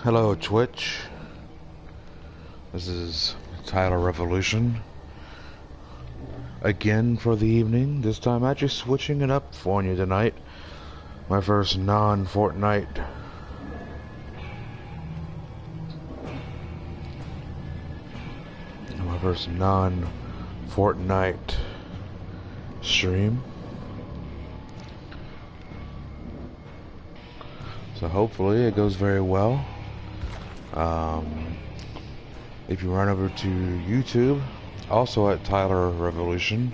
Hello Twitch, this is Tyler Revolution again for the evening. This time actually switching it up for you tonight. My first non-Fortnite stream. So hopefully it goes very well. If you run over to YouTube, also at Tyler Revolution,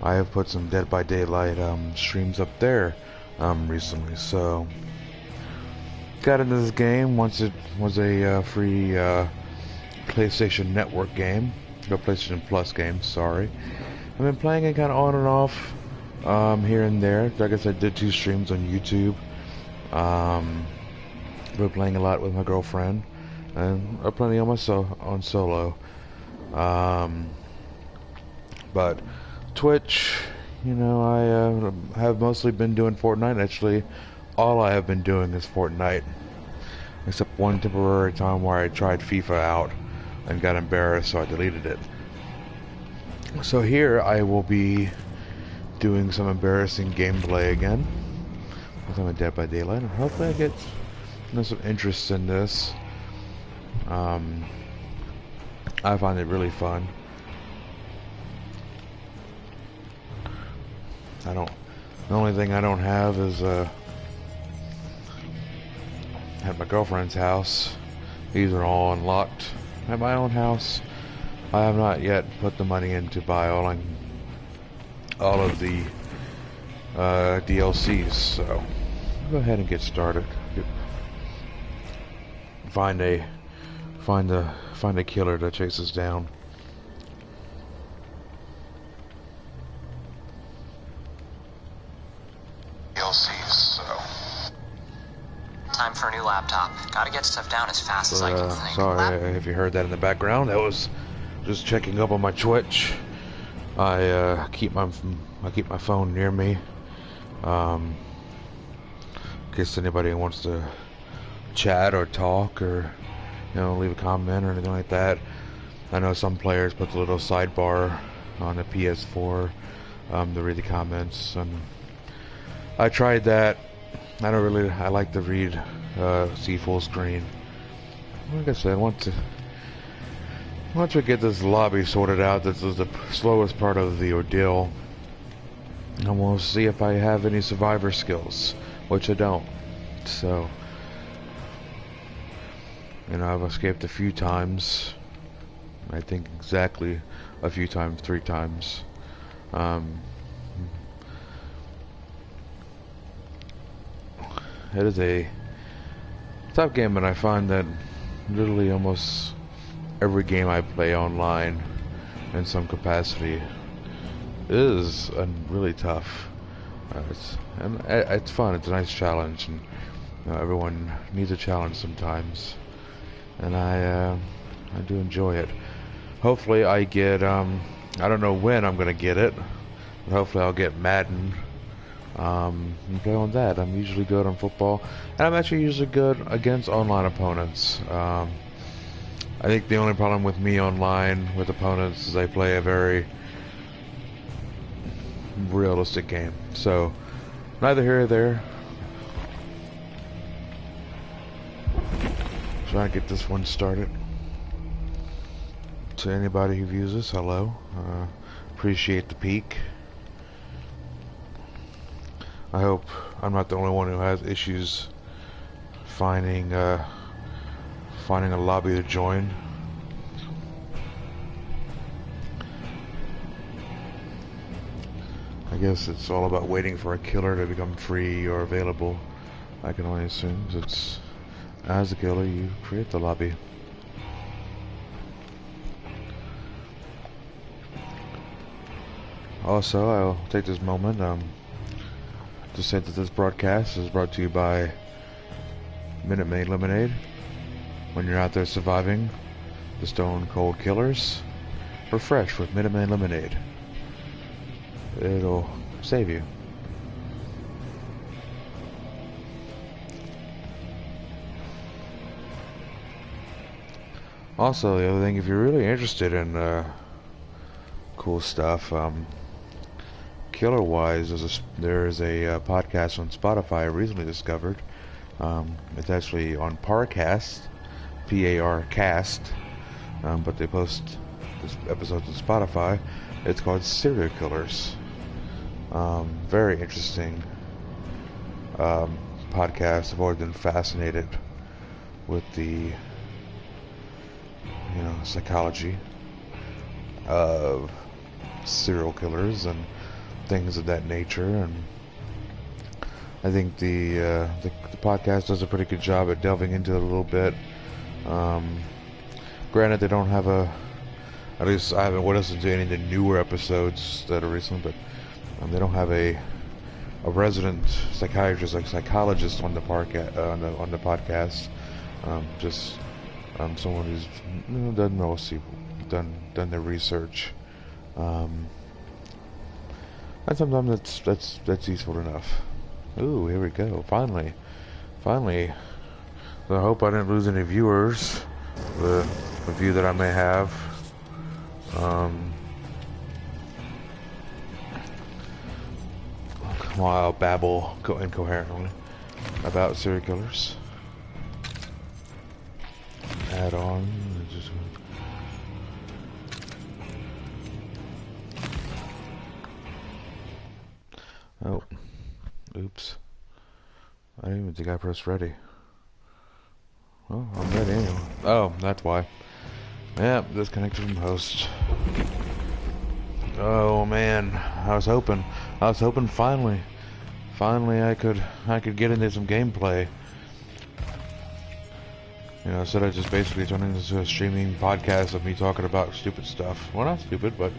I have put some Dead by Daylight streams up there recently. So got into this game once it was a free PlayStation Network game, no PlayStation Plus game. Sorry, I've been playing it kind of on and off here and there. Like I said, I did 2 streams on YouTube. Been playing a lot with my girlfriend, and plenty on my solo. But Twitch, you know, I have mostly been doing Fortnite. Actually, all I have been doing is Fortnite, except one temporary time where I tried FIFA out and got embarrassed, so I deleted it. So here I will be doing some embarrassing gameplay again. I'm a Dead by Daylight, and hopefully I get some interest in this. I find it really fun. The only thing I don't have is at my girlfriend's house. These are all unlocked. At my own house, I have not yet put the money in to buy all of the DLCs. So go ahead and get started. Find a killer that chases down. DLCs, so time for a new laptop. Gotta get stuff down as fast as I can think. Sorry if you heard that in the background. That was just checking up on my Twitch. I keep my phone near me, in case anybody wants to chat or talk or, you know, leave a comment or anything like that. I know some players put the little sidebar on the PS4 to read the comments, and I tried that. I like to read, see full screen. Like I said, once we get this lobby sorted out, this is the slowest part of the ordeal, and we'll see if I have any survivor skills, which I don't. So, you know, I've escaped a few times. I think exactly a few times, 3 times. It is a tough game, and I find that literally almost every game I play online in some capacity is really tough. It's fun. It's a nice challenge, and you know, everyone needs a challenge sometimes, and I do enjoy it. Hopefully I get I don't know when I'm gonna get it, but hopefully I'll get Madden and play on that. I'm usually good on football, and I'm actually usually good against online opponents. I think the only problem with me online with opponents is they play a very realistic game. So neither here or there. Trying to get this one started. To anybody who views this, hello. Appreciate the peek. I hope I'm not the only one who has issues finding a lobby to join. I guess it's all about waiting for a killer to become free or available. I can only assume it's as a killer you create the lobby. Also, I'll take this moment to say that this broadcast is brought to you by Minute Maid Lemonade. When you're out there surviving the stone cold killers, refresh with Minute Maid Lemonade. It'll save you. Also, the other thing, if you're really interested in cool stuff, killer-wise, there's a podcast on Spotify I recently discovered. It's actually on Parcast, P-A-R cast, but they post this episode on Spotify. It's called Serial Killers. Very interesting podcast. I've always been fascinated with the psychology of serial killers and things of that nature, and I think the podcast does a pretty good job at delving into it a little bit. Granted, they don't have at least I haven't listened to any of the newer episodes that are recent, but they don't have a resident psychiatrist, like psychologist, on the podcast. Just someone who's done their research, and sometimes that's useful enough. Ooh, here we go. Finally. I hope I didn't lose any viewers. The view that I may have. While I'll babble incoherently about serial killers. Add on. Oh, oops. I didn't even think I pressed ready. Well, I'm ready anyway. Oh, that's why. Yeah, disconnected from host. Oh man, I was hoping finally I could get into some gameplay. Instead of just basically turning this into a streaming podcast of me talking about stupid stuff. Well, not stupid, but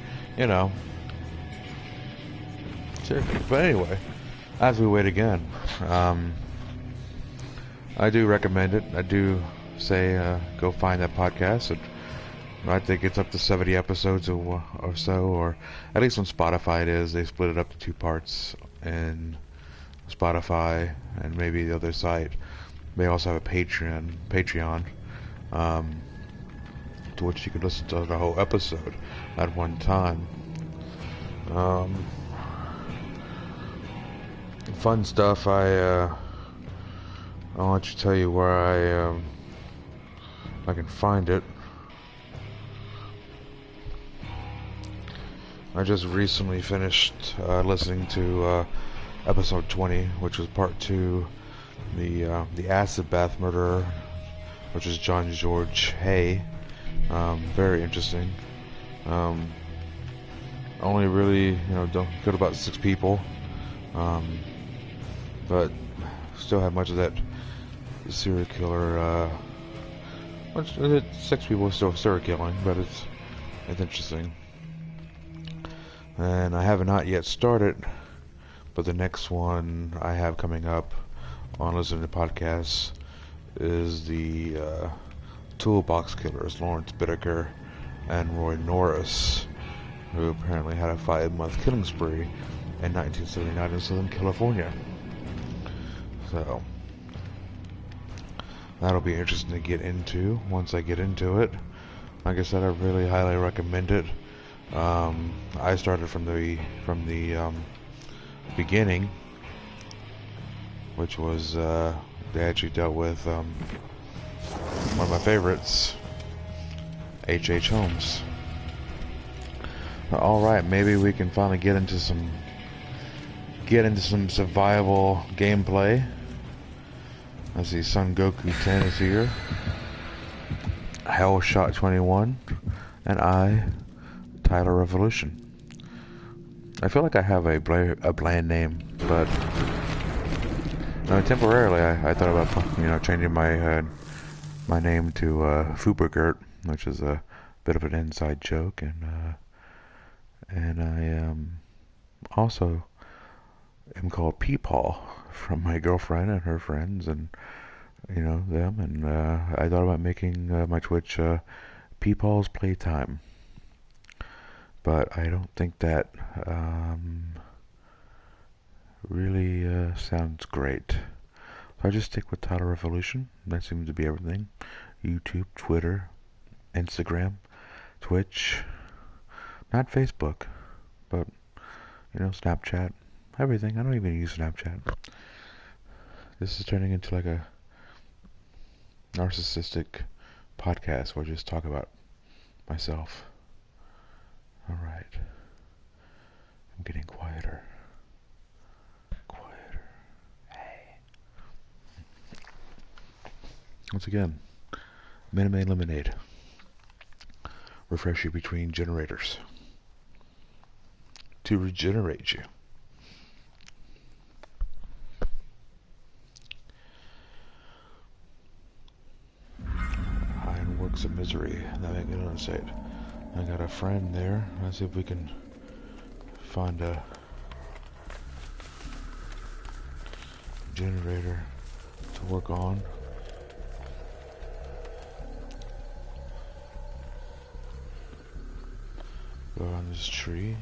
seriously. But anyway, as we wait again, I do recommend it. I do say go find that podcast. I think it's up to 70 episodes or so, or at least on Spotify it is. They split it up to 2 parts in Spotify and maybe the other site. They also have a Patreon, to which you can listen to the whole episode at one time. Fun stuff. I'll let you tell you where I can find it. I just recently finished listening to episode 20, which was part 2, the acid bath murderer, which is John George Hay. Very interesting. Only really, don't killed about 6 people, but still had much of that serial killer. 6 people still serial killing, but it's interesting. And I have not yet started, but the next one I have coming up on listening to podcasts is the Toolbox Killers, Lawrence Bittaker and Roy Norris, who apparently had a 5-month killing spree in 1979 in Southern California. So that'll be interesting to get into once I get into it. Like I said, I really highly recommend it. I started from the beginning, which was they actually dealt with one of my favorites, H.H. Holmes. Alright, maybe we can finally get into some survival gameplay. I see Son Goku 10 is here, Hellshot 21, and Tyler Revolution. I feel like I have a bland name, but temporarily I thought about changing my name to Fubergert, which is a bit of an inside joke, and I also am called Peepaw from my girlfriend and her friends, and them, and I thought about making my Twitch Peepaw's Playtime. But I don't think that really sounds great. So I just stick with Tyler Revolution. That seems to be everything. YouTube, Twitter, Instagram, Twitch, not Facebook, but, you know, Snapchat, everything. I don't even use Snapchat. This is turning into like a narcissistic podcast where I just talk about myself. Alright. I'm getting quieter. Hey. Once again, Minute Maid Lemonade. Refresh you between generators. To regenerate you. Works of misery. Now I get on the site. I got a friend there. Let's see if we can find a generator to work on. Go around this tree.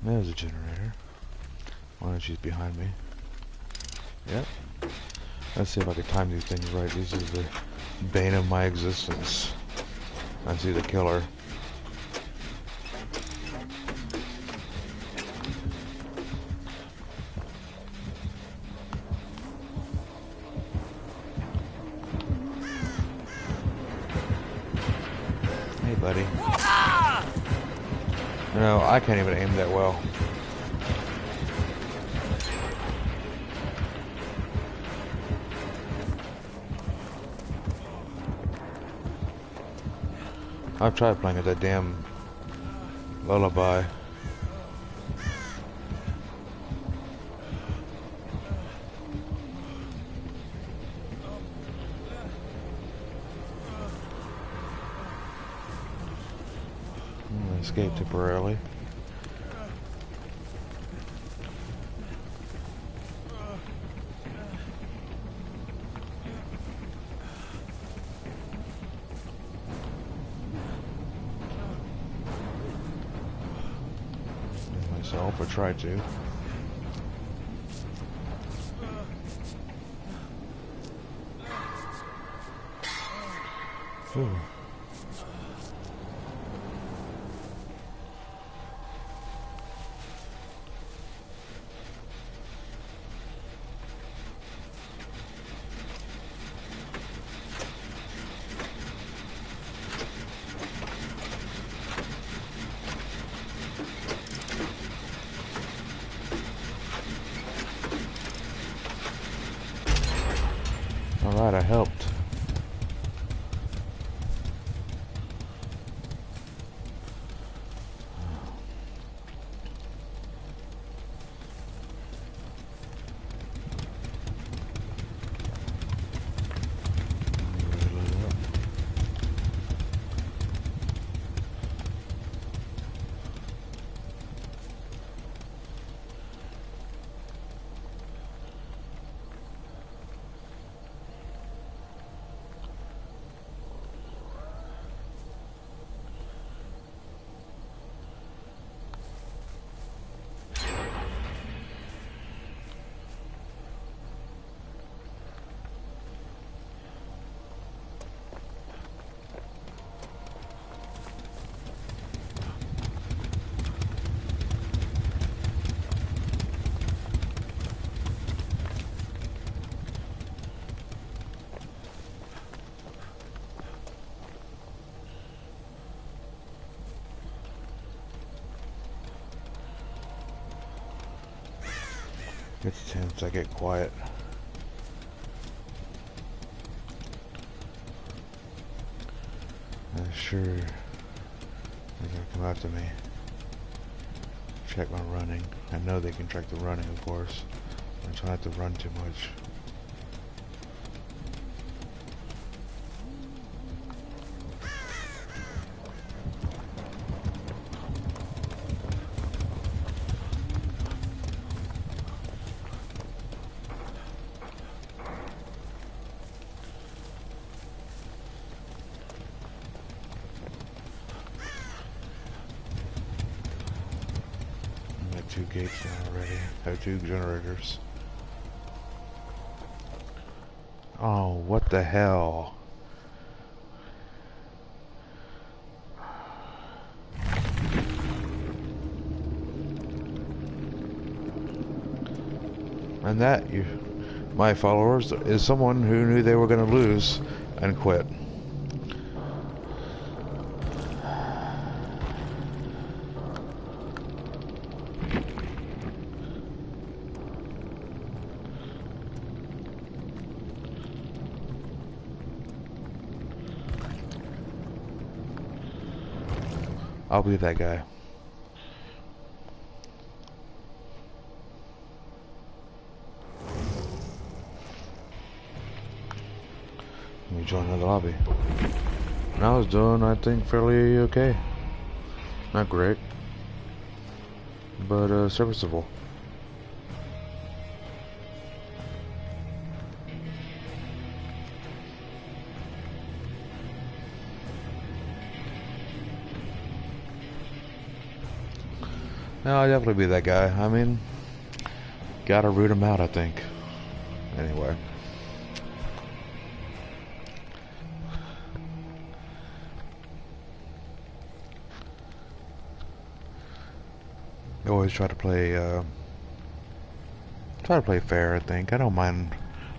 There's a generator. One of she's behind me. Yep. Let's see if I can time these things right. This is the bane of my existence. I see the killer. Hey, buddy. No, I can't even aim that well. I've tried playing at that damn lullaby. I escaped temporarily. Or try to. Ooh. Alright, I helped. It's tense, I get quiet. Sure, they're gonna come after me. Check my running. I know they can track the running, of course. I'm trying not to run too much. Two gates now already. I have two generators. Oh, what the hell? And that, my followers, is someone who knew they were going to lose and quit. I'll be that guy. Let me join another lobby. And I was doing, I think, fairly okay. Not great, but serviceable. No, I'd definitely be that guy. I mean, gotta root him out, I think. Anyway. I always try to play fair, I think. I don't mind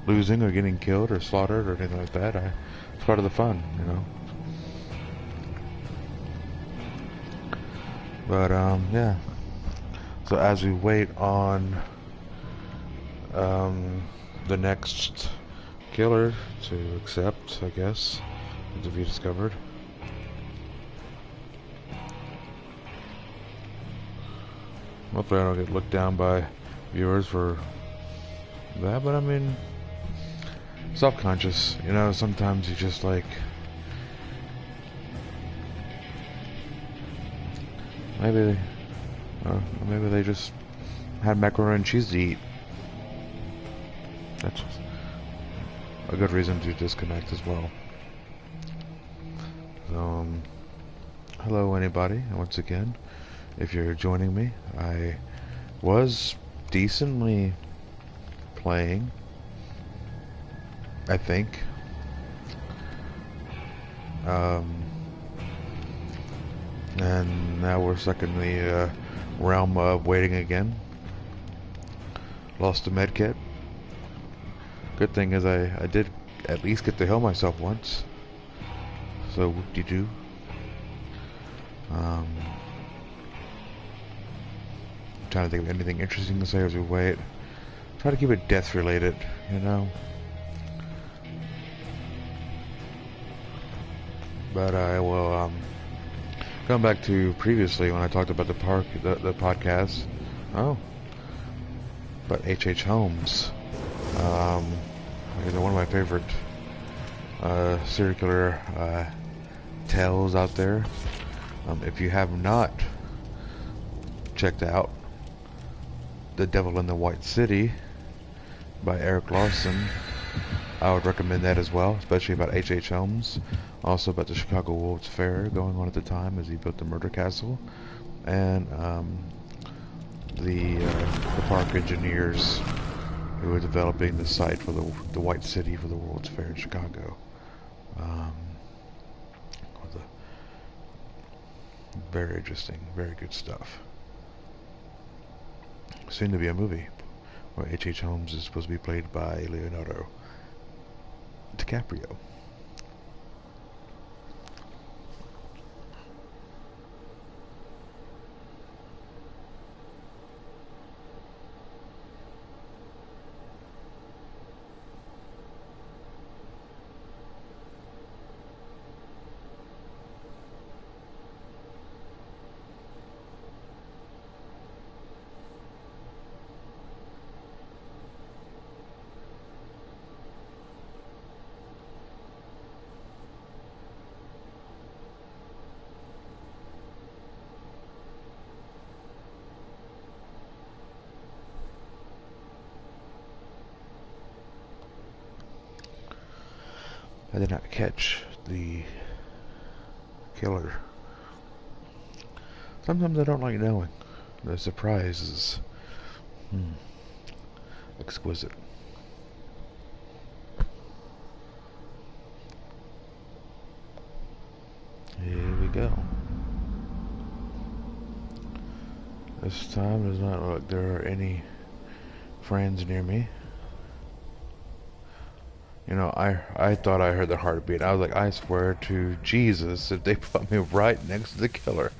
losing or getting killed or slaughtered or anything like that. It's part of the fun, you know. But, yeah. So as we wait on the next killer to accept, I guess, to be discovered. Hopefully I don't get looked down by viewers for that, but I mean, self-conscious, you know, sometimes you just like, maybe they just had macaroni and cheese to eat. That's a good reason to disconnect as well. So, hello anybody, once again. If you're joining me, I was decently playing, I think. And now we're stuck in the realm of waiting again. Lost a medkit. Good thing is I did at least get to heal myself once. So whoop-de-doo. Trying to think of anything interesting to say as we wait. Try to keep it death related, you know. But I will come back to previously when I talked about the podcast. Oh, but H.H. Holmes. One of my favorite serial killer tales out there. If you have not checked out The Devil in the White City by Eric Larson, I would recommend that as well, especially about H.H. Holmes. Also about the Chicago World's Fair going on at the time as he built the murder castle, and the park engineers who were developing the site for the White City for the World's Fair in Chicago. Very interesting, very good stuff. Soon to be a movie where H.H. Holmes is supposed to be played by Leonardo DiCaprio. I did not catch the killer. Sometimes I don't like knowing. The surprise is exquisite. go. This time does not look like there are any friends near me. You know, I thought I heard the heartbeat. I was like, I swear to Jesus, if they put me right next to the killer.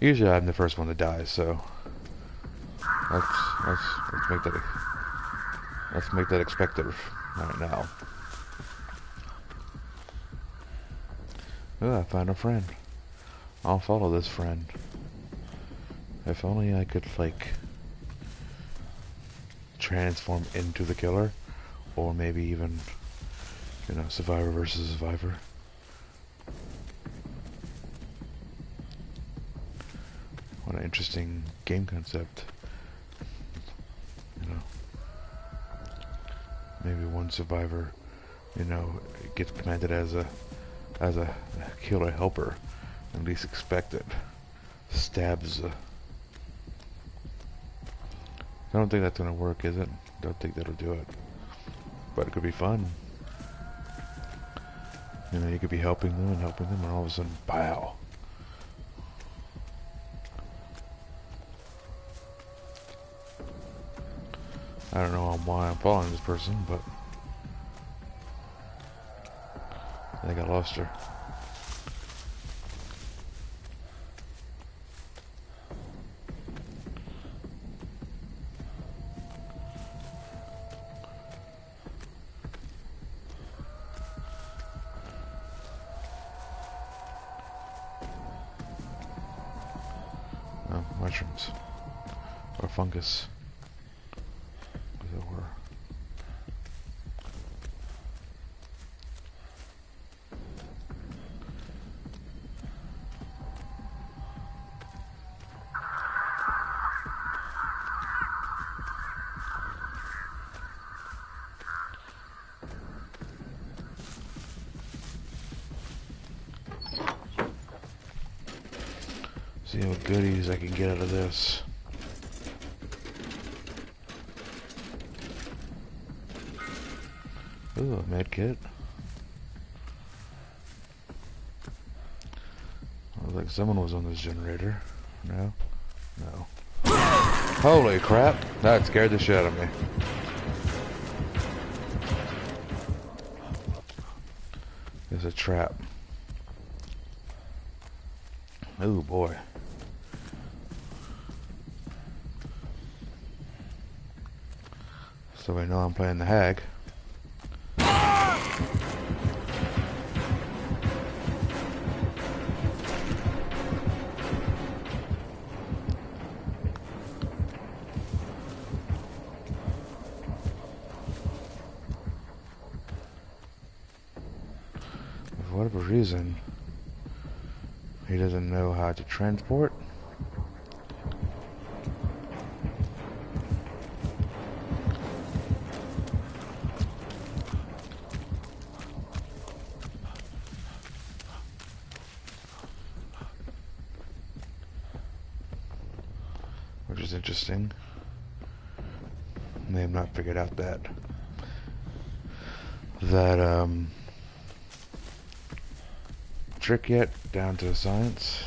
Usually I'm the first one to die, so let's make that expected right now. Oh, I found a friend. I'll follow this friend. If only I could, like, transform into the killer, or maybe even, you know, survivor versus survivor. What an interesting game concept. You know, maybe one survivor, you know, gets commanded as a killer helper, at least expected. Stabs. I don't think that's gonna work, is it? Don't think that'll do it. But it could be fun. You know, you could be helping them, and all of a sudden, pow. I don't know why I'm following this person, but I think I lost her. Oh, mushrooms. Or fungus. As it were. See what goodies I can get out of this. Ooh, a med kit. Looks like someone was on this generator. No? No. Holy crap! That scared the shit out of me. There's a trap. Oh boy. So I know I'm playing the hag. For whatever reason, he doesn't know how to transport. Which is interesting. They have not figured out that trick yet, down to science.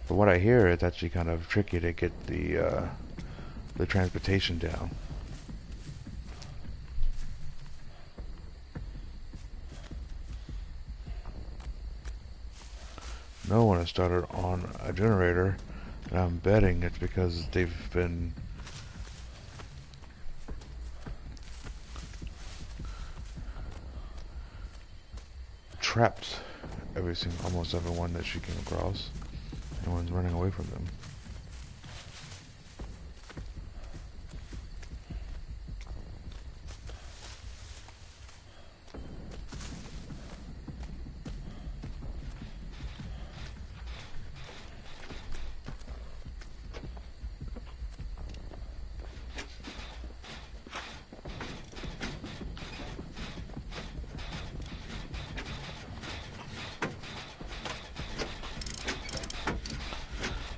But what I hear, it's actually kind of tricky to get the transportation down. No one has started on a generator, and I'm betting it's because they've been trapped. Almost everyone that she came across. No one's running away from them.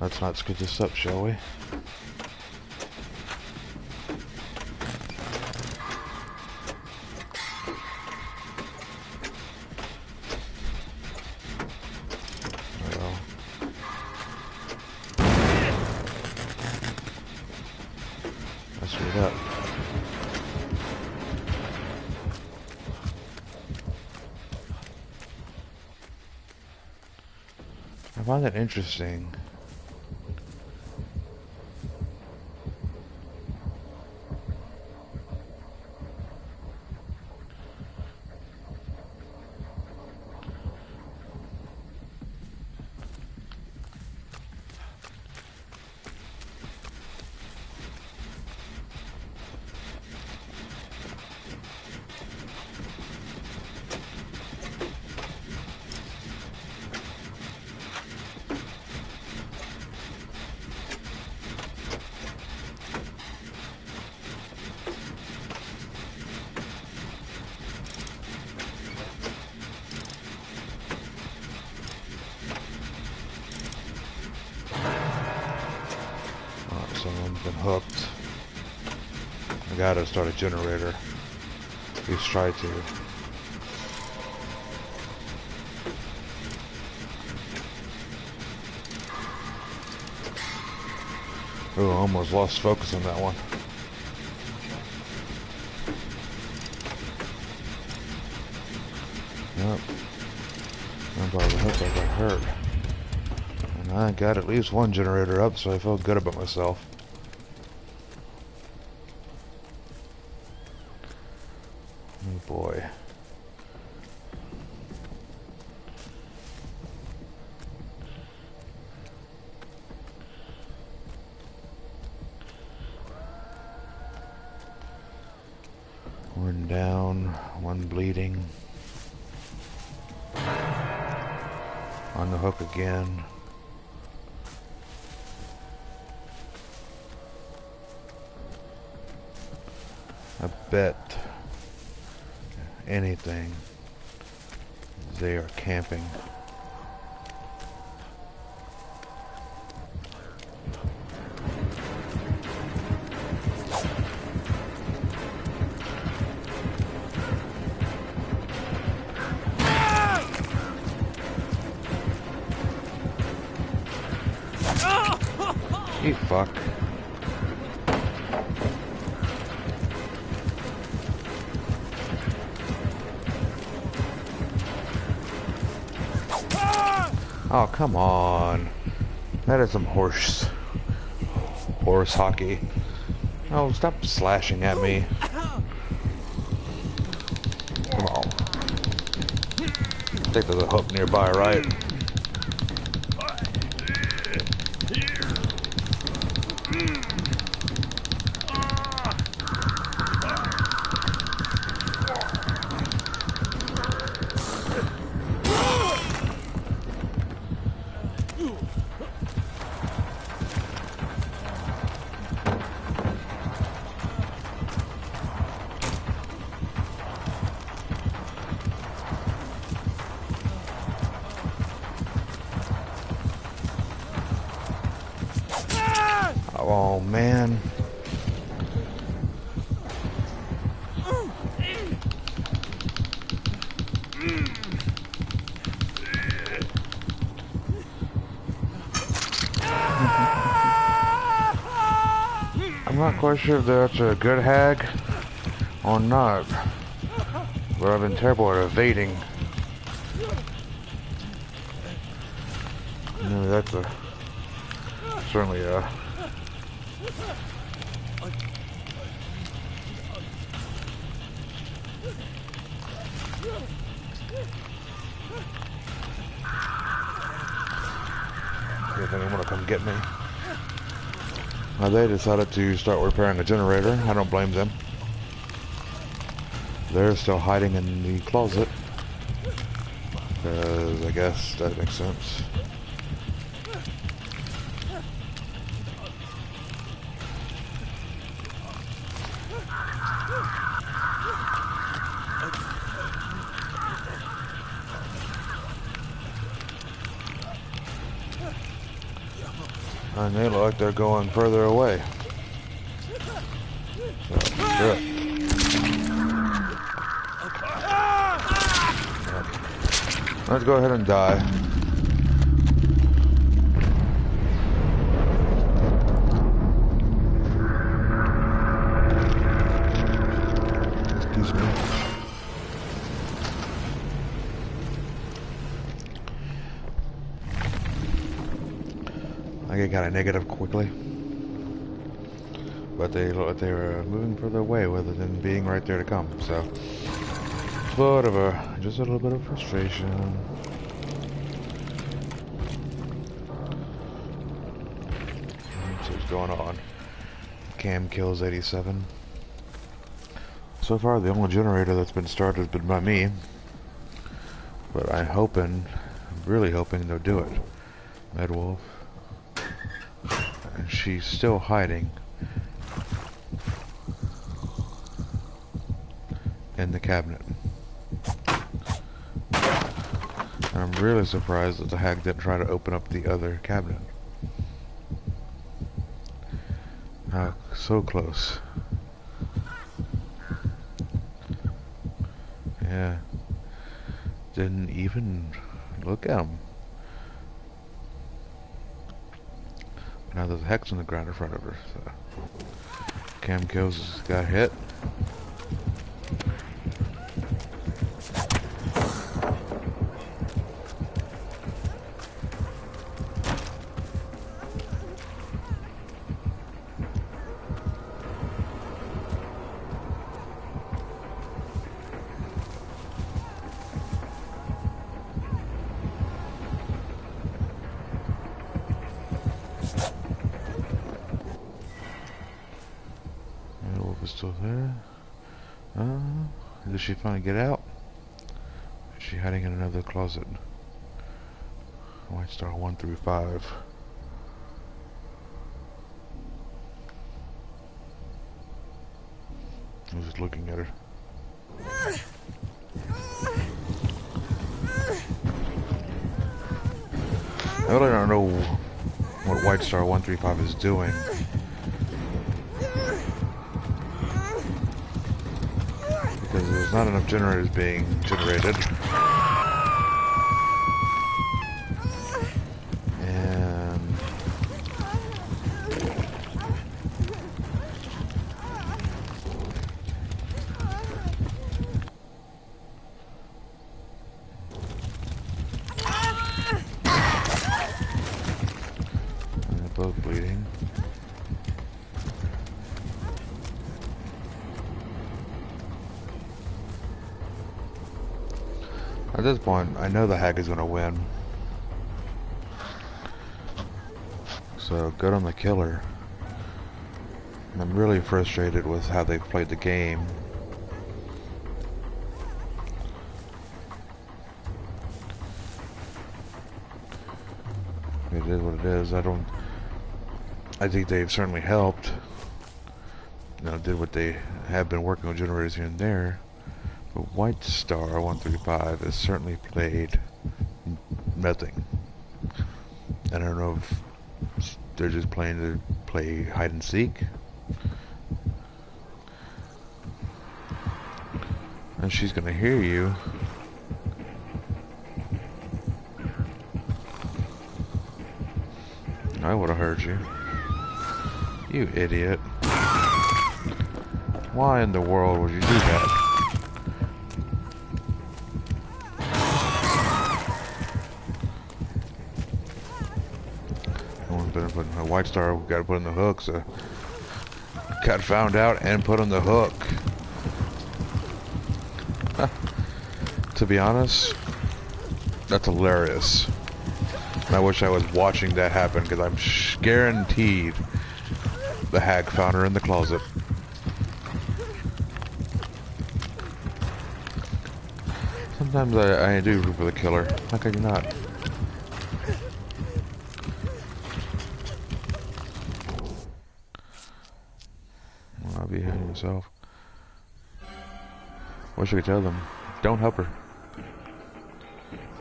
Let's not screw this up, shall we? I find that interesting. Someone's been hooked. I gotta start a generator. At least try to. Oh, I almost lost focus on that one. Yep. I got hurt. And I got at least one generator up, so I felt good about myself. Oh boy. One down, one bleeding. On the hook again. I bet anything they are camping. You fuck. Oh, come on. That is some horse hockey. Oh, stop slashing at me. Come on. I think there's a hook nearby, right? Oh man. I'm not quite sure if that's a good hag or not, but I've been terrible at evading. No, that's certainly a I think they want to come get me. They decided to start repairing a generator. I don't blame them. They're still hiding in the closet. Because I guess that makes sense. And they look like they're going further away. So, good. Let's go ahead and die. Excuse me. it got a negative quickly. But they looked like they were moving further away rather than being right there to come, so whatever, just a little bit of frustration. Let's see what's going on. Cam kills 87. So far the only generator that's been started has been by me. But I'm really hoping they'll do it. Medwolf. And she's still hiding in the cabinet. I'm really surprised that the hack didn't try to open up the other cabinet. So close. Yeah. Didn't even look at him. Now there's a hex on the ground in front of her. So. Cam kills got hit. Is still there. Did she finally get out? Is she hiding in another closet? White Star 1 through 5. I was just looking at her. I really don't know what White Star 135 is doing. Because there's not enough generators being generated. And they're both bleeding. At this point, I know the hack is going to win. So, good on the killer. I'm really frustrated with how they've played the game. It is what it is. I think they've certainly helped. You know, did what they have been working on generators here and there. But White Star 135 has certainly played nothing. I don't know if they're just playing to play hide and seek. And she's gonna hear you. I would have heard you. You idiot. Why in the world would you do that? Put my White Star got to put in the hook, so got found out and put on the hook. To be honest, that's hilarious. And I wish I was watching that happen, because I'm guaranteed the hag found her in the closet. Sometimes I do root for the killer. How could you not? I'll be hitting myself. Wish I could tell them, don't help her.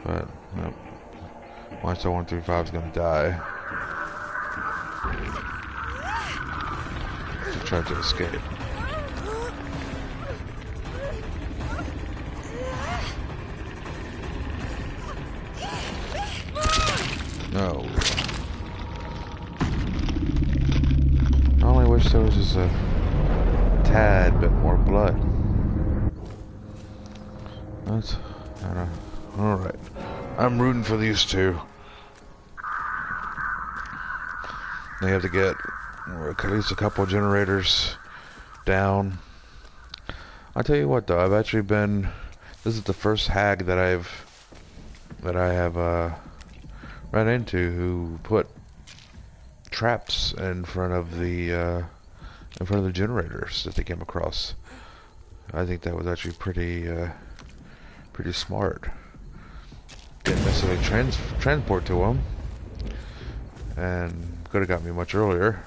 But, nope. White Star 135 is gonna die. She tried to escape. No. I only wish there was just a tad bit more blood. That's, I don't know. Alright. I'm rooting for these two. They have to get at least a couple generators down. I tell you what, though, I've actually been. This is the first hag that I have run into who put traps in front of the generators that they came across. I think that was actually pretty smart. Didn't necessarily transport to them, and could have got me much earlier,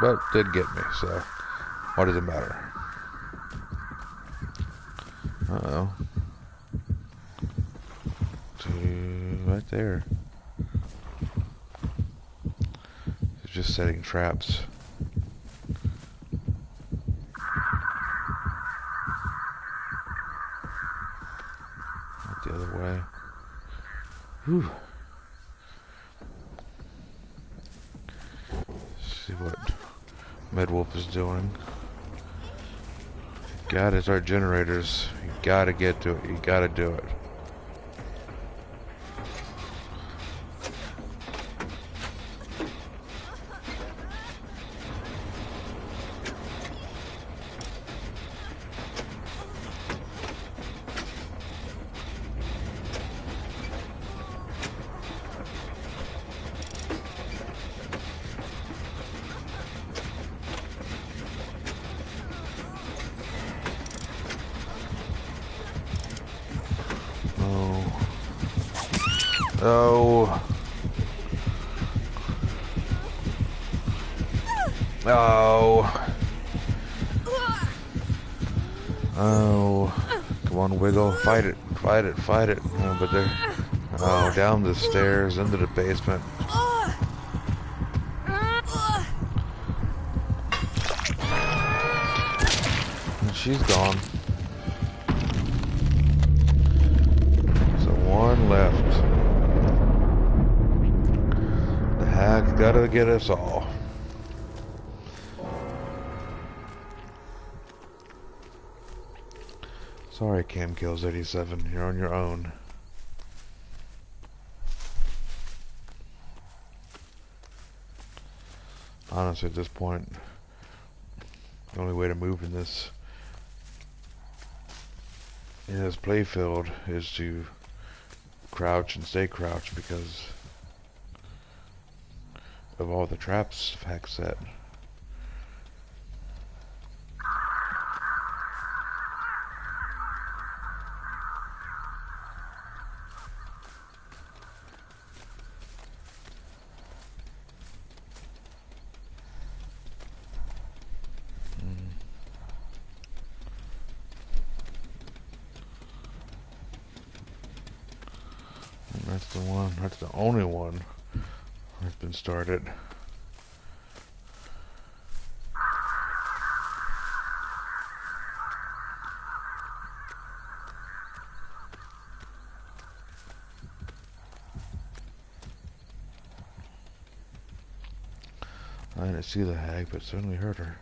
but did get me. So what does it matter? Uh-oh. Right there. It's just setting traps. Not the other way. Whew. See what Medwolf is doing. God, it's our generators. You gotta get to it. You gotta do it. Oh. Oh. Oh. Come on, Wiggle. Fight it. Fight it. Fight it. Oh, but they're... Oh, down the stairs, into the basement. And she's gone. So one left. The hag's gotta get us all. Sorry, Cam Kills 87. You're on your own. Honestly, at this point, the only way to move in this playfield is to crouch and stay crouched because of all the traps Hack set. That's the one. That's the only one that's been started. I didn't see the hag, but certainly heard her.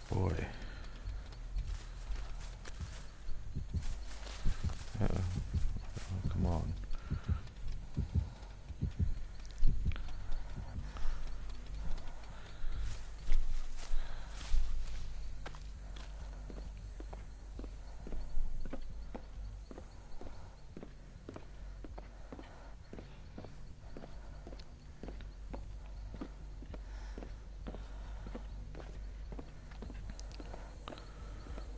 Boy. Uh-oh. Oh, come on.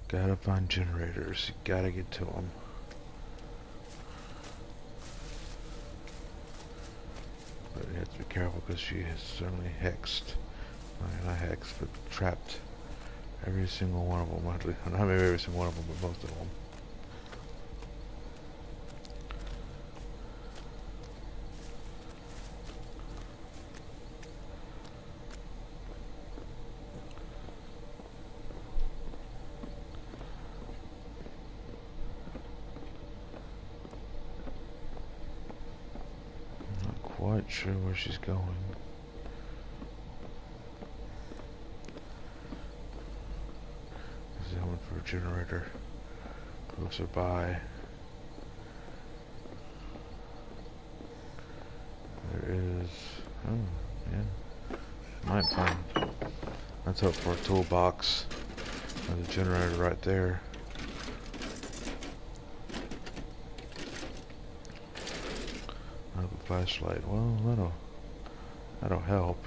Gotta find generators. You gotta get to them. Be careful because she is certainly hexed. Not hexed, but trapped. Every single one of them. Not maybe every single one of them, but most of them. Quite sure where she's going. She's going for a generator. Closer by. There is. Oh, yeah. Might find. Let's hope for a toolbox. There's a generator right there. Flashlight. Well, that'll help.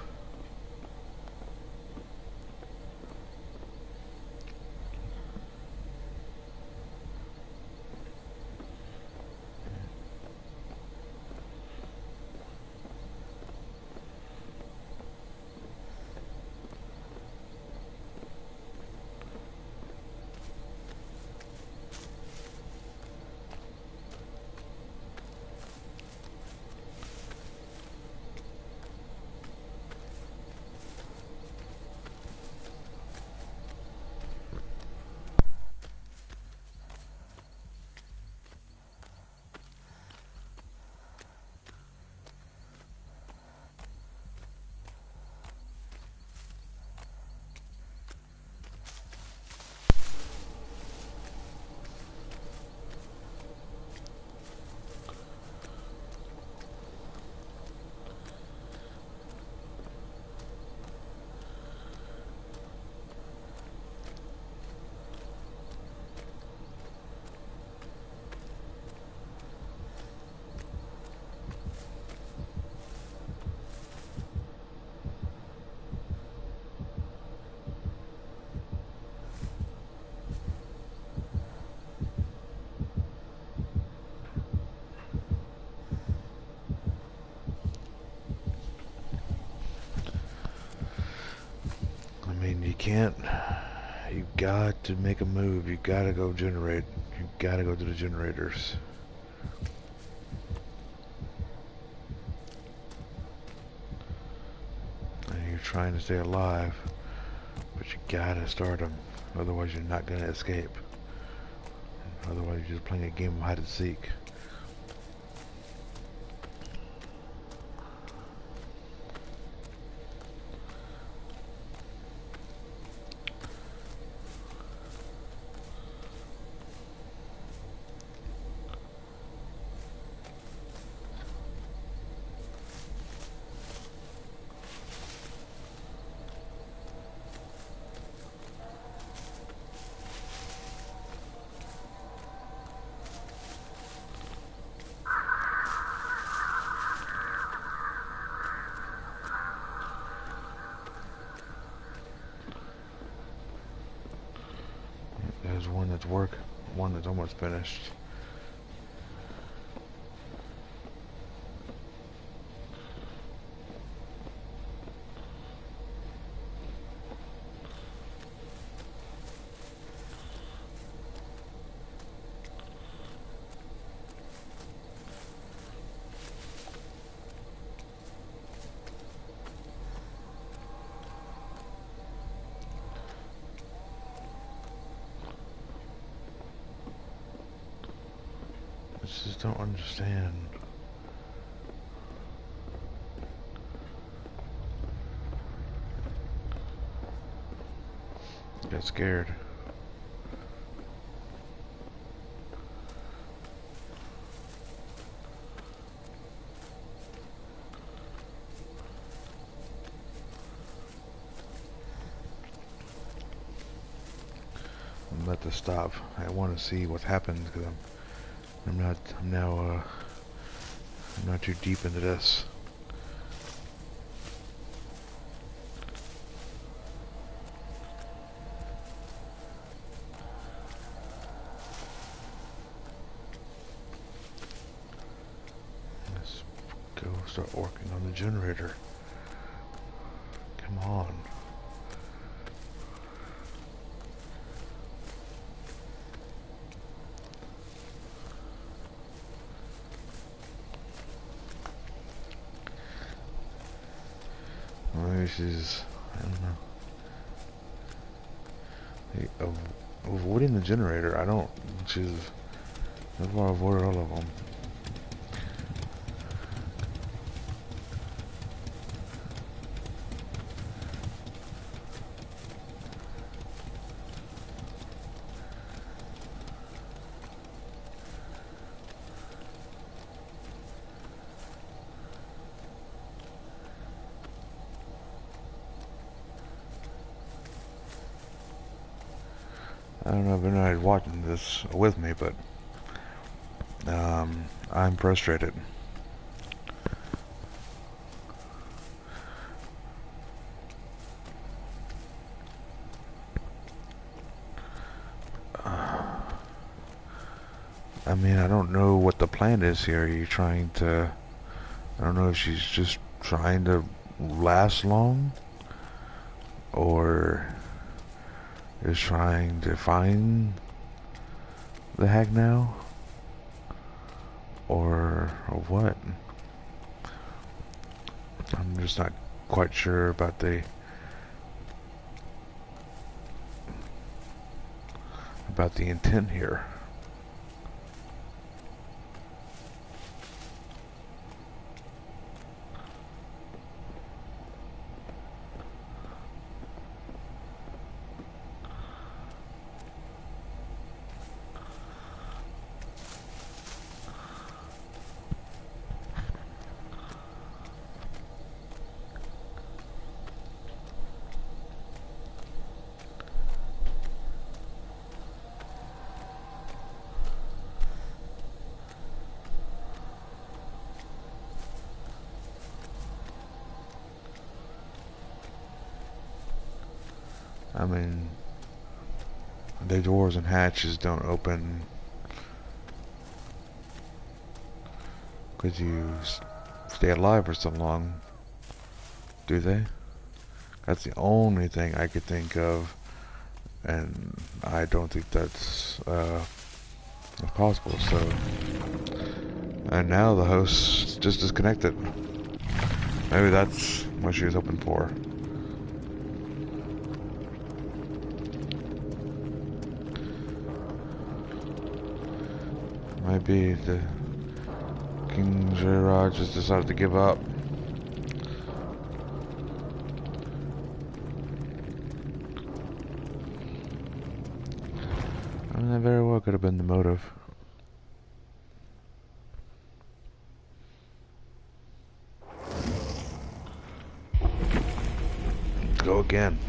You can't. You got to make a move. You gotta go generate. You gotta go to the generators. And you're trying to stay alive, but you gotta start them. Otherwise, you're not gonna escape. Otherwise, you're just playing a game of hide and seek. There's one that's one that's almost finished. I just don't understand. I got scared. I'm about to stop. I want to see what happens because I'm not too deep into this. Let's go start working on the generator. Come on. Maybe she's, I don't know. Hey, avoiding the generator, that's why I avoided all of them. I don't know if anybody's watching this with me, but I'm frustrated. I mean, I don't know what the plan is here. Are you trying to... I don't know if she's just trying to last long, or is trying to find the Hagnow, or what. I'm just not quite sure about the intent here. I mean, the doors and hatches don't open because you stay alive for so long, do they? That's the only thing I could think of, and I don't think that's possible. So, and now the host just disconnected. Maybe that's what she was hoping for. Maybe the King Gerard just decided to give up. I mean, that very well could have been the motive. Let's go again.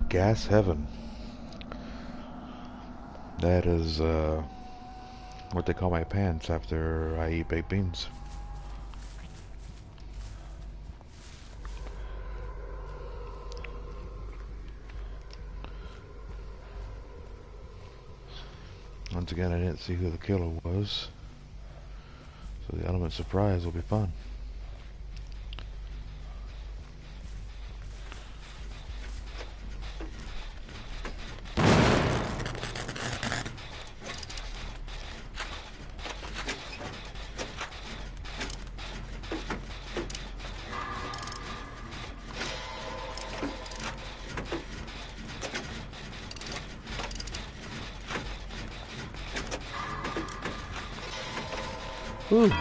Gas heaven. That is what they call my pants after I eat baked beans. Once again, I didn't see who the killer was, so the element surprise will be fun. Whew.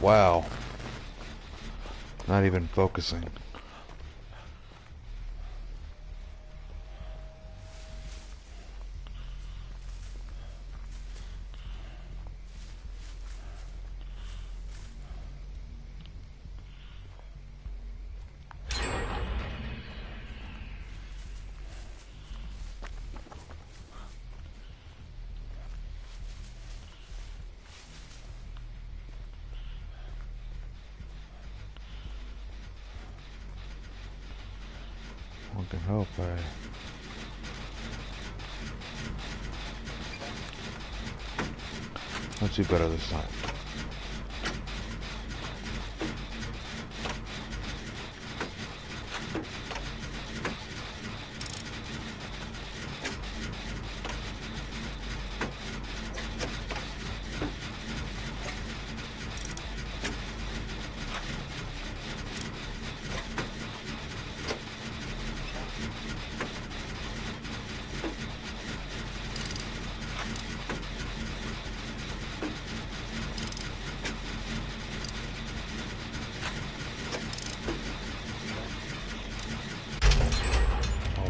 Wow. Not even focusing. One can hope let's do better this time.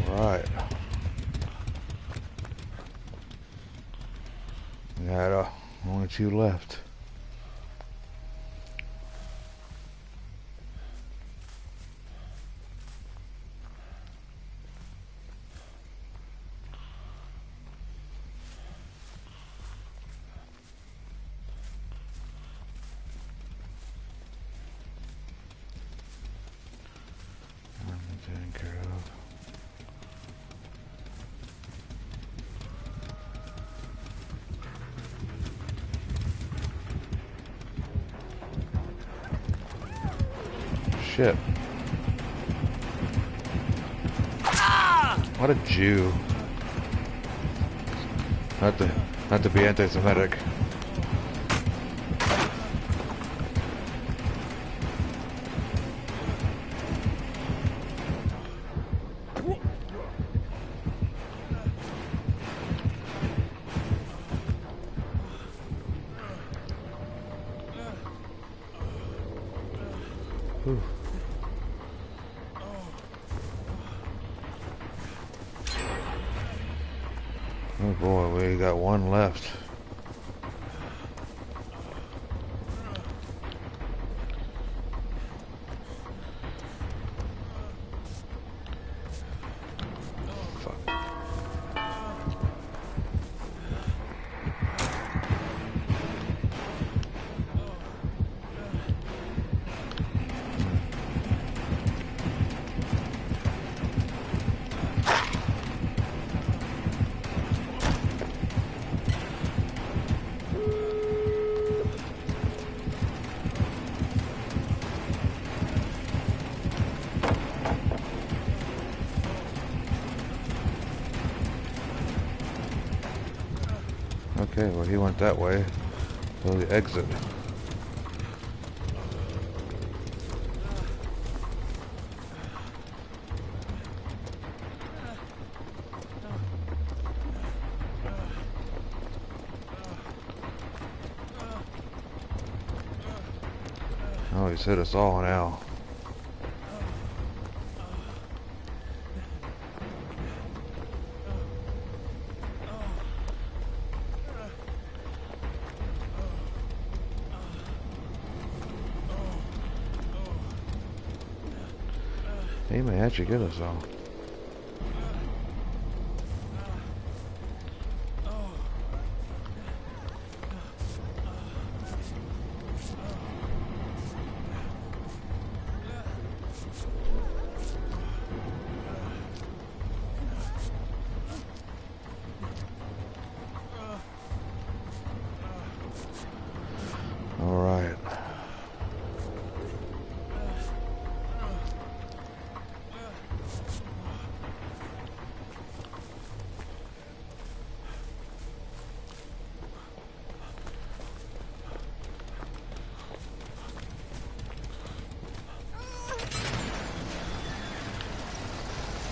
Alright. We got only 2 left. Taken care of. Shit. What a Jew. Not to be anti-Semitic. Whew. Oh boy, we got 1 left. Okay, well he went that way. So the exit. Oh, he's hit us all now. He may actually get us all. All right.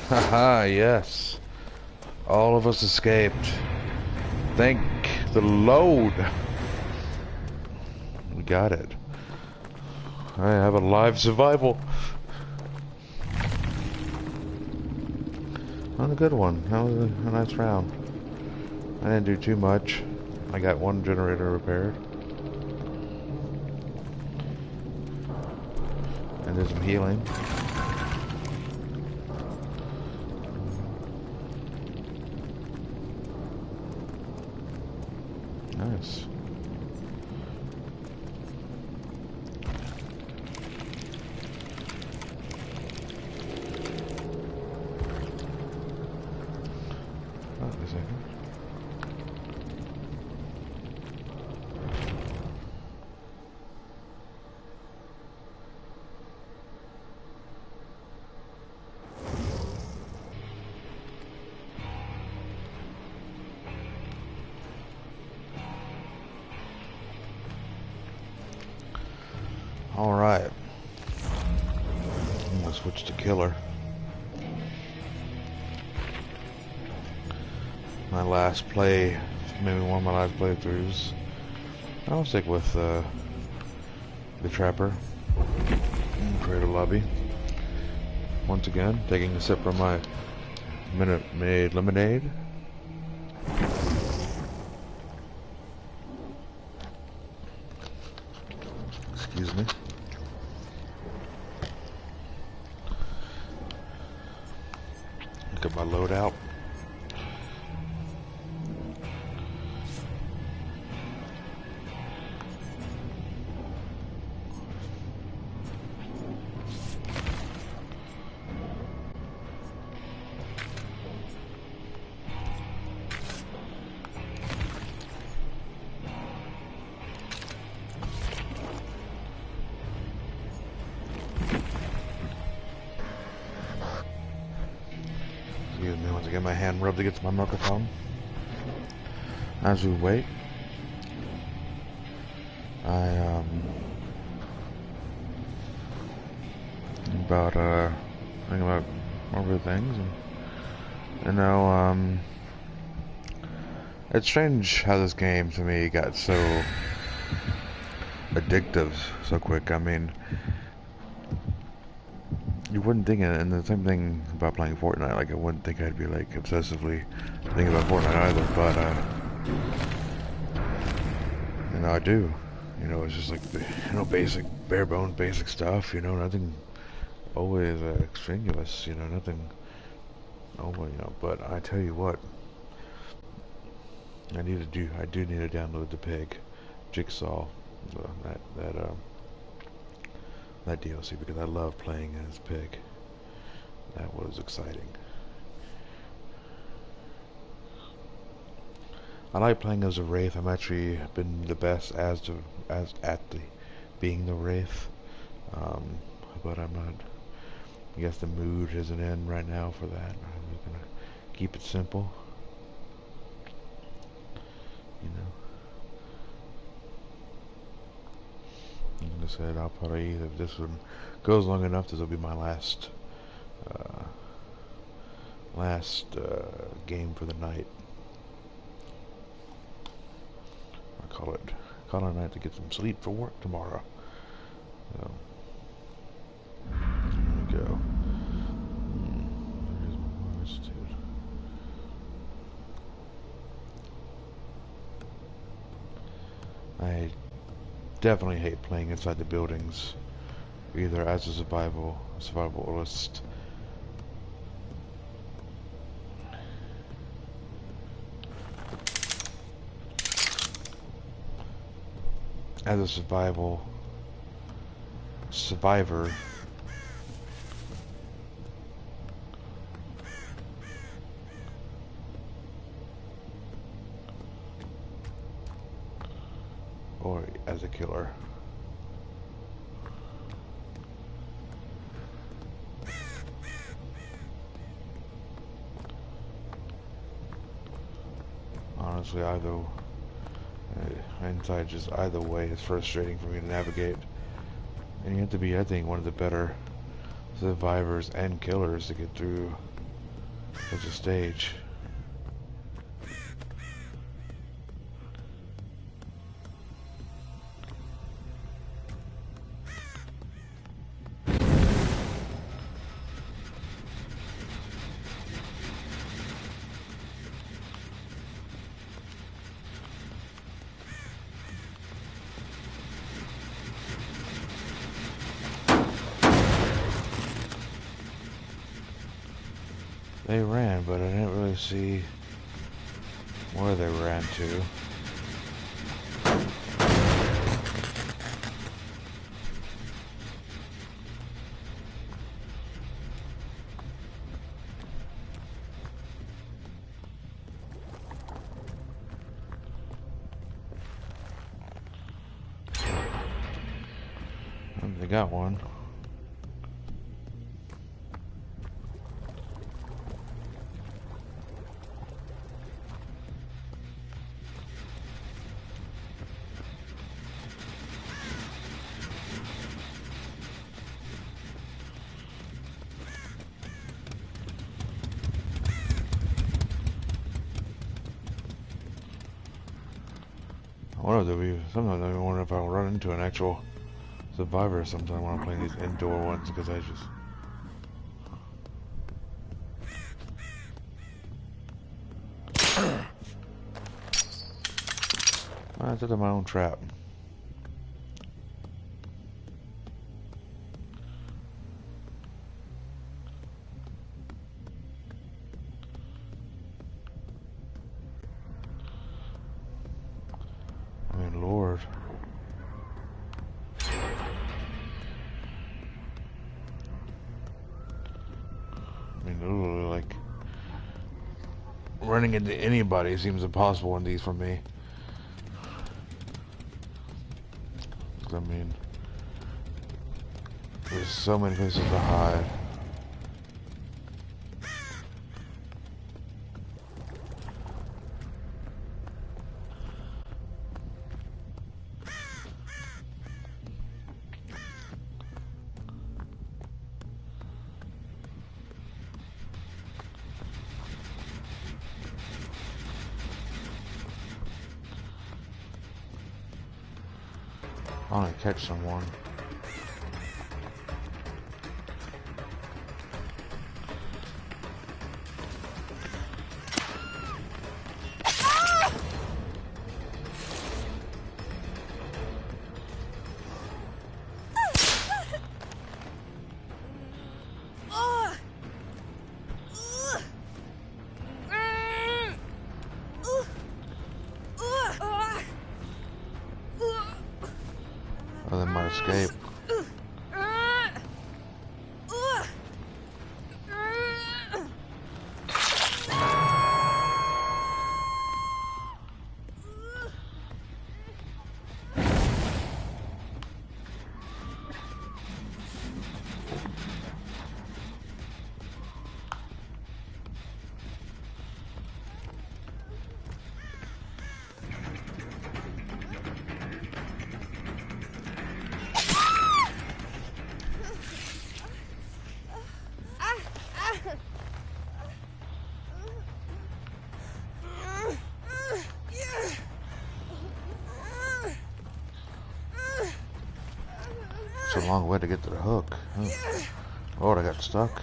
Haha, yes. All of us escaped. Thank the Lord. We got it. I have a live survival. Not a good one. That was a nice round. I didn't do too much. I got one generator repaired. And did some healing. Nice. Wait a second. All right. I'm gonna switch to killer. My last play, maybe one of my last playthroughs. I'll stick with the Trapper. Create a lobby. Once again, taking a sip from my Minute Maid lemonade. Excuse me. Look at my loadout. Excuse me, once again my hand rubbed against my microphone. As we wait, I think about other things, and you know, it's strange how this game to me got so addictive so quick. I mean, you wouldn't think it, and the same thing about playing Fortnite. Like, I wouldn't think I'd be like obsessively thinking about Fortnite either, but you know, I do. You know, it's just like, you know, basic, bare bones, basic stuff. You know, nothing always strenuous. You know, nothing. Oh, you know. But I tell you what, I do need to download the Pig Jigsaw, that DLC, because I love playing as Pig. That was exciting. I like playing as a Wraith. I'm actually been the best as being the Wraith. But I'm not. I guess the mood isn't in right now for that. I'm just gonna keep it simple. You know. Like I said, I'll probably, if this one goes long enough, this will be my last game for the night. I call it a night to get some sleep for work tomorrow. So. I definitely hate playing inside the buildings, either as a survivalist. As a survivor. Or as a killer. Honestly, inside just either way is frustrating for me to navigate. And you have to be, I think, one of the better survivors and killers to get through such a stage. They ran, but I didn't really see where they ran to. They got one. Sometimes I wonder if I'll run into an actual survivor sometime when I'm playing these indoor ones, because I set up my own trap. I mean, Lord. I mean, literally, like, running into anybody seems impossible in these for me. I mean, there's so many places to hide. I want to catch someone. Or they might escape. It's a long way to get to the hook. Oh, Lord, I got stuck.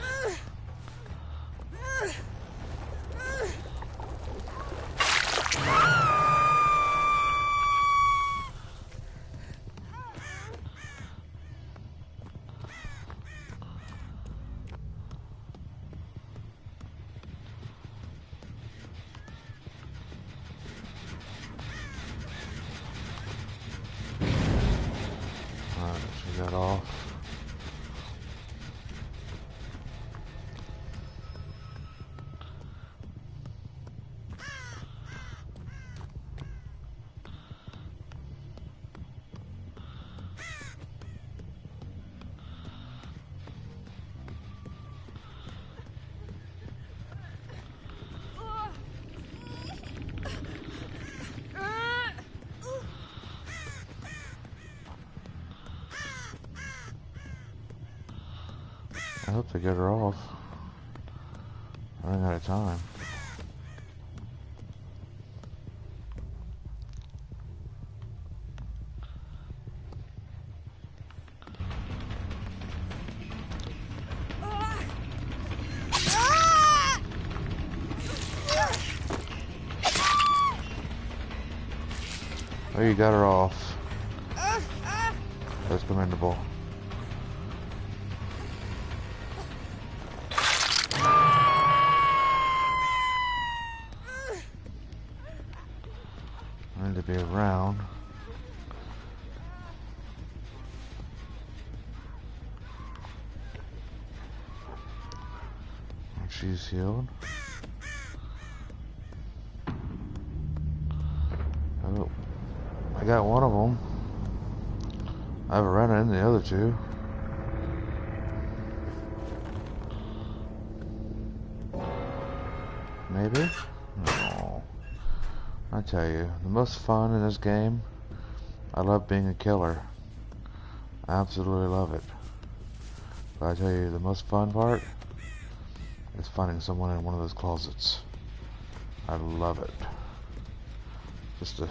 hope they get her off. Running out of time. Oh, you got her off. That's commendable. I need to be around. She's healed. Oh, I got one of them. I haven't run into the other two. Maybe? No. I tell you, the most fun in this game, I love being a killer. I absolutely love it. But I tell you, the most fun part is finding someone in one of those closets. I love it. Just to...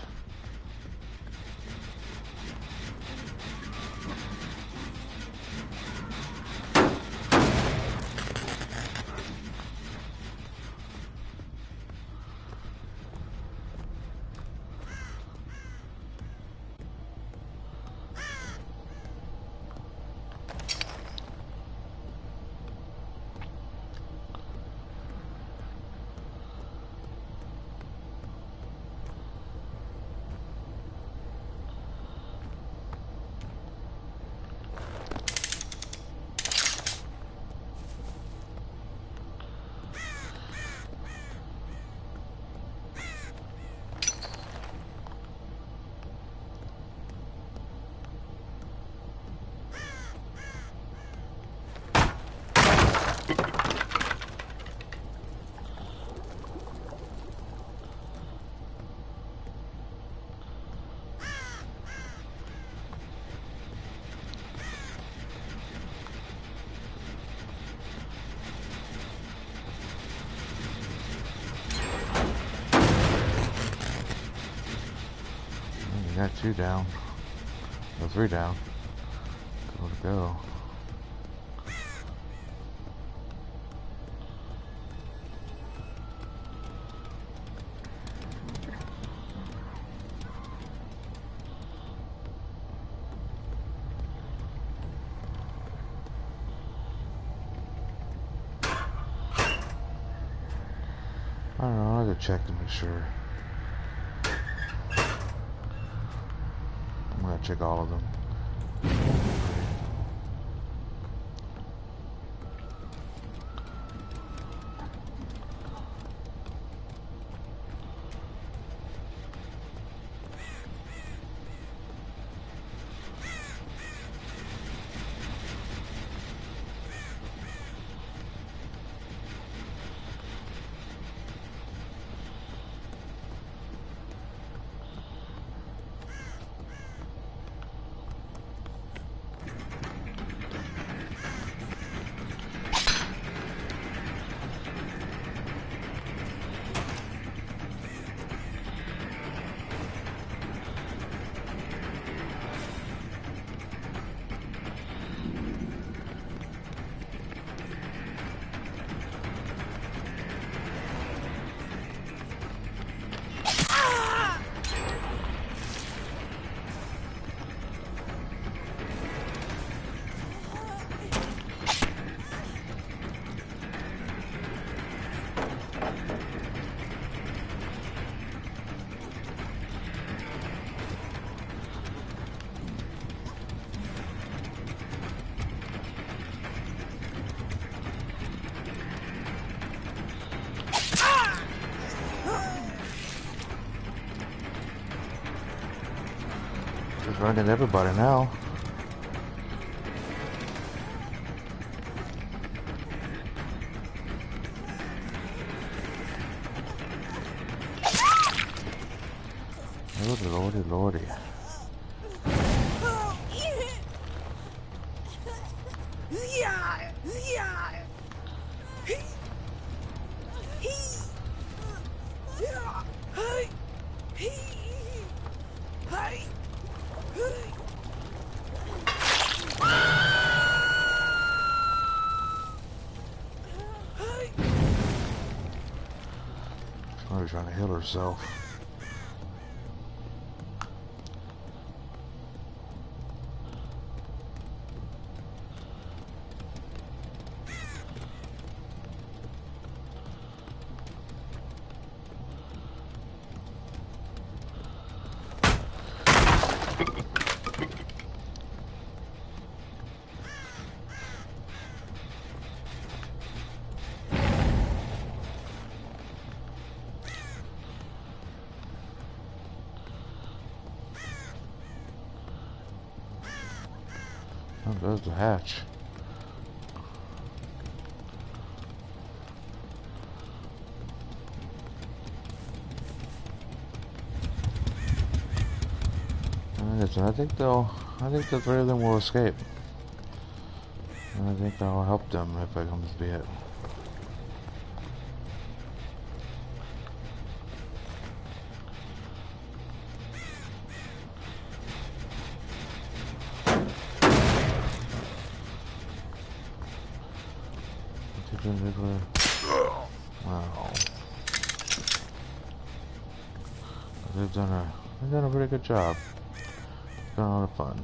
Got two down. No, three down. Go to go. I don't know, I'll go check to make sure. I'm gonna check all of them. Just running everybody now. Oh, lordy, lordy. trying to heal herself. Oh, there's the hatch. I think the three of them will escape. And I think I'll help them if I comes to be it. Wow. They've done a pretty good job. It's been a lot of fun.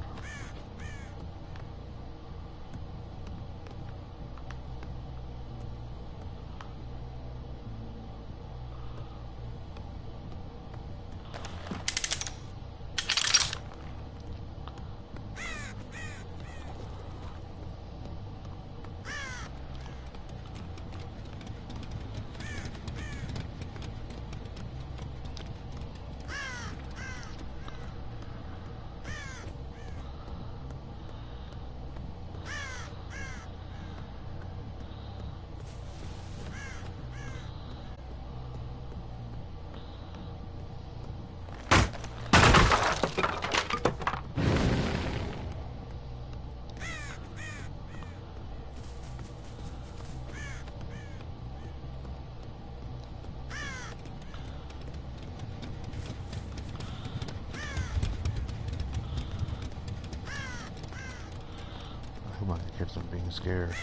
Come on, the kids are being scared.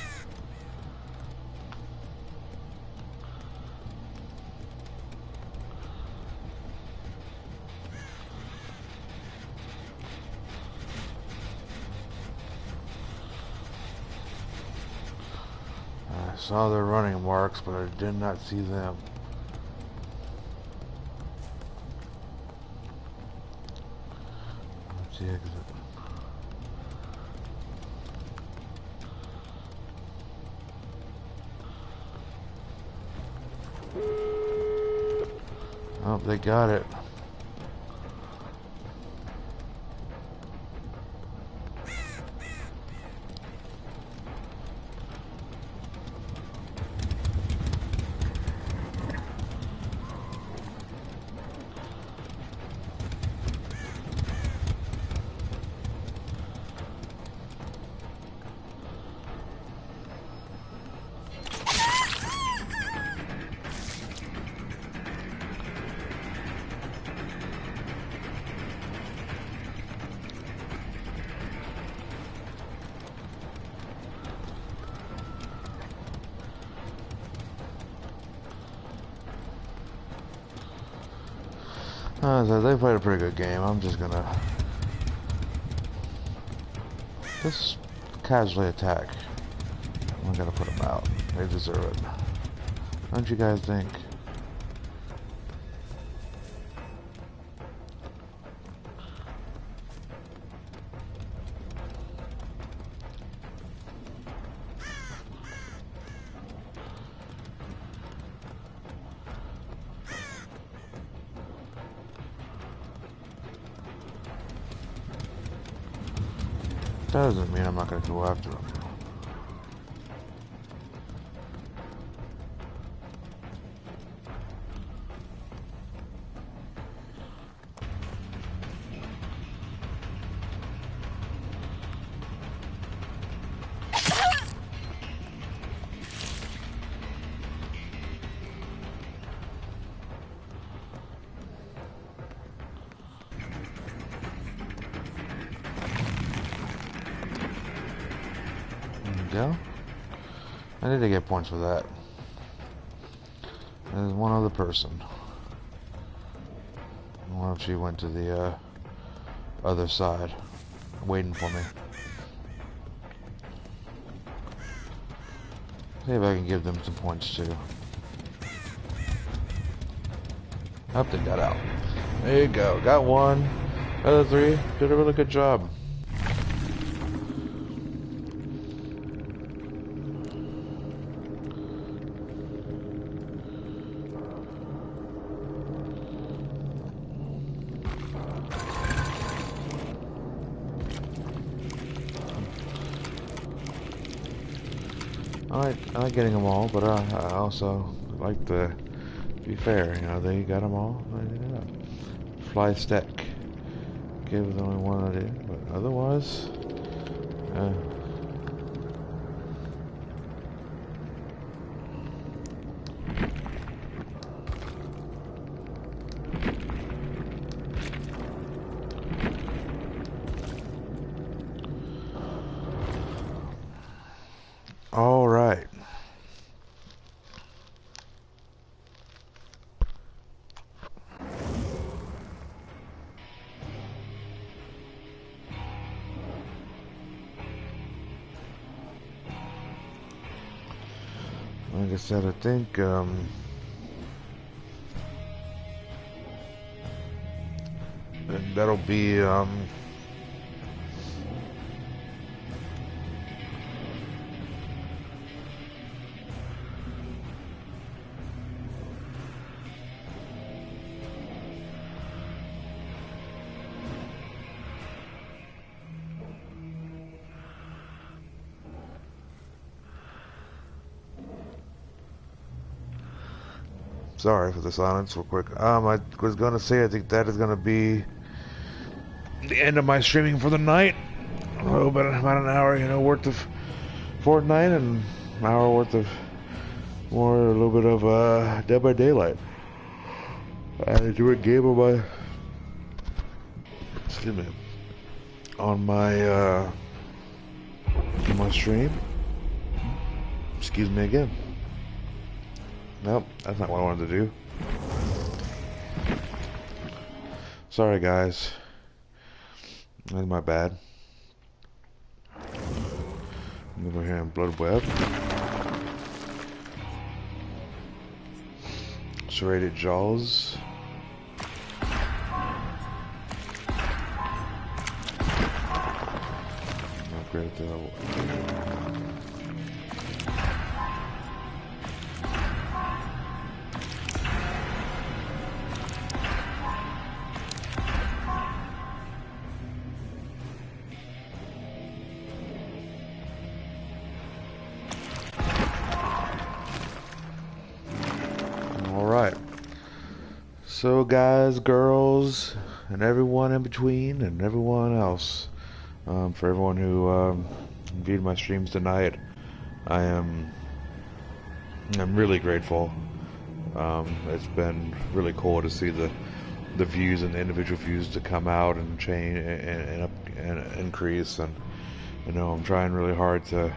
I saw their running marks, but I did not see them. What's the exit? Oh, they got it. So they played a pretty good game. I'm just gonna just casually attack. I'm gonna put them out. They deserve it. Don't you guys think? That doesn't mean I'm not going to go after him. Go. I need to get points for that. There's one other person. Oh, she went to the other side, waiting for me. See if I can give them some points too. Hope they got out. There you go. Got one. Other three did a really good job. I like getting them all, but I also like to be fair. You know, they got them all. Fly stack. Okay, was the only one I did, but otherwise, all right. Like I said, I think that'll be sorry for the silence real quick. I was gonna say I think that is gonna be the end of my streaming for the night. A little bit, about an hour, you know, worth of Fortnite and an hour worth of a little bit of Dead by Daylight. I had to do a game on my stream. Excuse me again. Nope, that's not what I wanted to do. Sorry, guys. That's my bad. Over here in Blood Web. Serrated Jaws. Upgrade the level. So guys, girls, and everyone in between, and everyone else, for everyone who viewed my streams tonight, I'm really grateful. It's been really cool to see the views and the individual views to come out and change and increase, and you know, I'm trying really hard to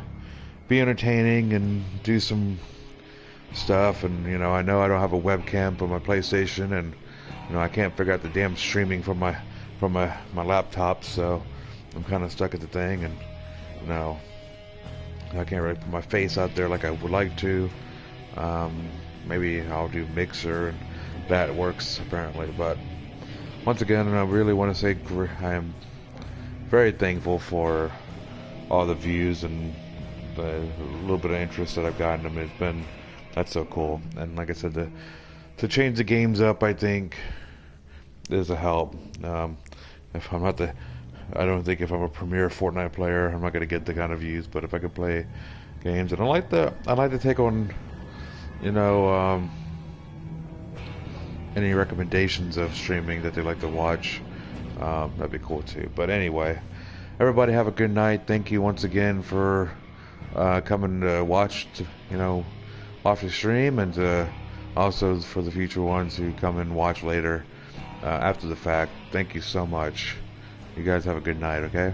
be entertaining and do some stuff, and you know I don't have a webcam for my PlayStation, and you know I can't figure out the damn streaming from my laptop, so I'm kind of stuck at the thing, and you know I can't really put my face out there like I would like to. Maybe I'll do Mixer, and that works apparently, but once again, I really want to say I am very thankful for all the views and the little bit of interest that I've gotten. I mean, that's so cool. And like I said, to change the games up, I think is a help. If I'm not I don't think if I'm a premier Fortnite player, I'm not going to get the kind of views. But if I could play games, and I like to take on, you know, any recommendations of streaming that they like to watch, that'd be cool too. But anyway, everybody have a good night. Thank you once again for coming to watch, you know, off the stream, and also for the future ones who come and watch later after the fact. Thank you so much. You guys have a good night, okay?